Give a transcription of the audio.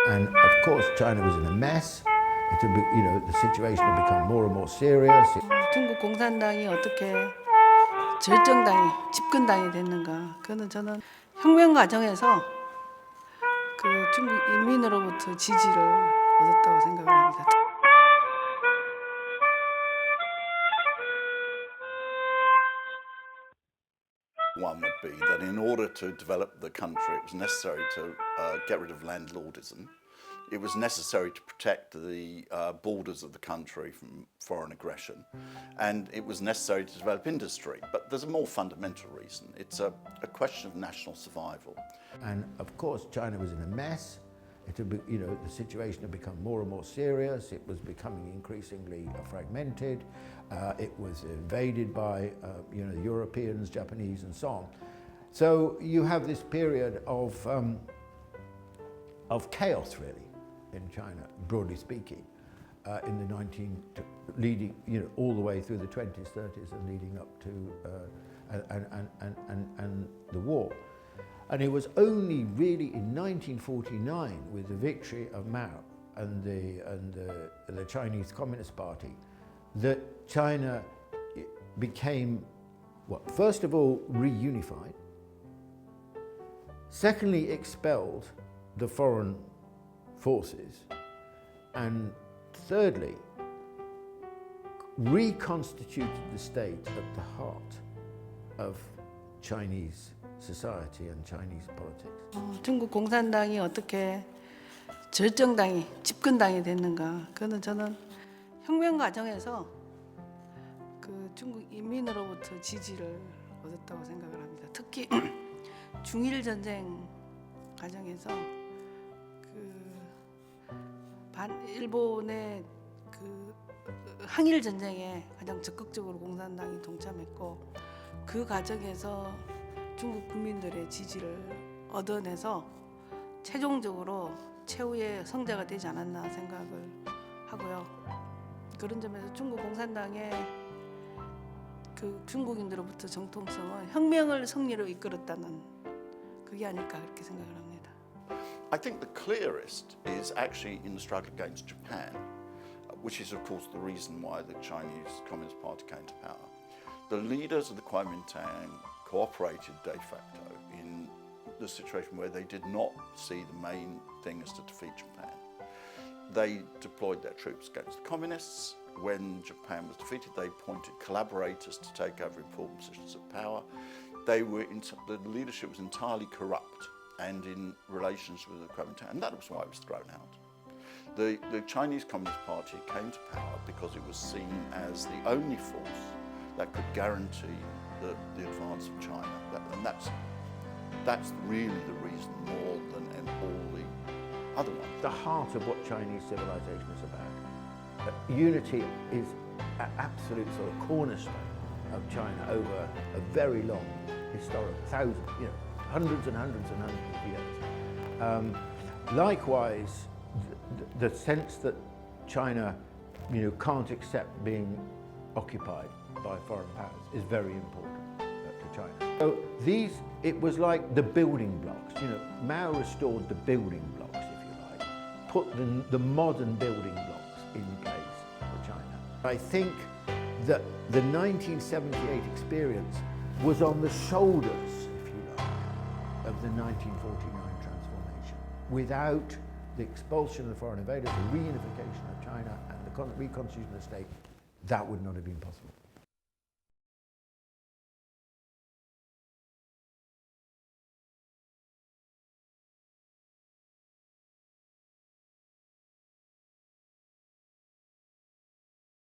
And of course, China was in a mess. It had, the situation had become more and more serious. 중국 공산당이 어떻게 절정당이, 집권당이 됐는가? 그거는 저는 혁명 과정에서 그 중국 인민으로부터 지지를 얻었다고 생각을 합니다. One would be that in order to develop the country, it was necessary to get rid of landlordism. It was necessary to protect the borders of the country from foreign aggression. And it was necessary to develop industry. But there's a more fundamental reason. It's a question of national survival. And of course, China was in a mess. It had, the situation had become more and more serious. It was becoming increasingly fragmented. It was invaded by, Europeans, Japanese, and so on. So you have this period of chaos, really, in China, broadly speaking, in the leading, all the way through the 20s, 30s, and leading up to and the war. And it was only really in 1949, with the victory of Mao and the Chinese Communist Party, that China became, first of all, reunified. Secondly, expelled the foreign forces. And thirdly, reconstituted the state at the heart of Chinese society and Chinese politics. 중국 공산당이 어떻게 절정당이, 집권당이 됐는가? 그거는 저는 혁명 과정에서 그 중국 인민으로부터 지지를 얻었다고 생각을 합니다. 특히 중일 전쟁 과정에서 일본의 그 항일 전쟁에 가장 적극적으로 공산당이 동참했고, 그 과정에서 중국 국민들의 지지를 얻어내서 최종적으로 최후의 성자가 되지 않았나 생각을 하고요. 그런 점에서 중국 공산당의 그 중국인들로부터 정통성은 혁명을 승리로 이끌었다는 그게 아닐까 그렇게 생각을 합니다. I think the clearest is actually in the struggle against Japan, which is of course the reason why the Chinese Communist Party came to power. The leaders of the Kuomintang cooperated de facto in the situation where they did not see the main thing as to defeat Japan. They deployed their troops against the communists. When Japan was defeated, they appointed collaborators to take over important positions of power. The leadership was entirely corrupt and in relations with the Kuomintang, and that was why it was thrown out. The Chinese Communist Party came to power because it was seen as the only force that could guarantee the advance of China, and that's really the reason more than all the other ones. The heart of what Chinese civilization is about. Unity is an absolute sort of cornerstone of China over a very long historic, hundreds and hundreds and hundreds of years. Likewise, the sense that China, can't accept being occupied by foreign powers is very important to China. So it was like the building blocks. Mao restored the building blocks, if you like, put the modern building blocks in place for China. I think that the 1978 experience was on the shoulders, if you like, of the 1949 transformation. Without the expulsion of the foreign invaders, the reunification of China and the reconstitution of the state, that would not have been possible.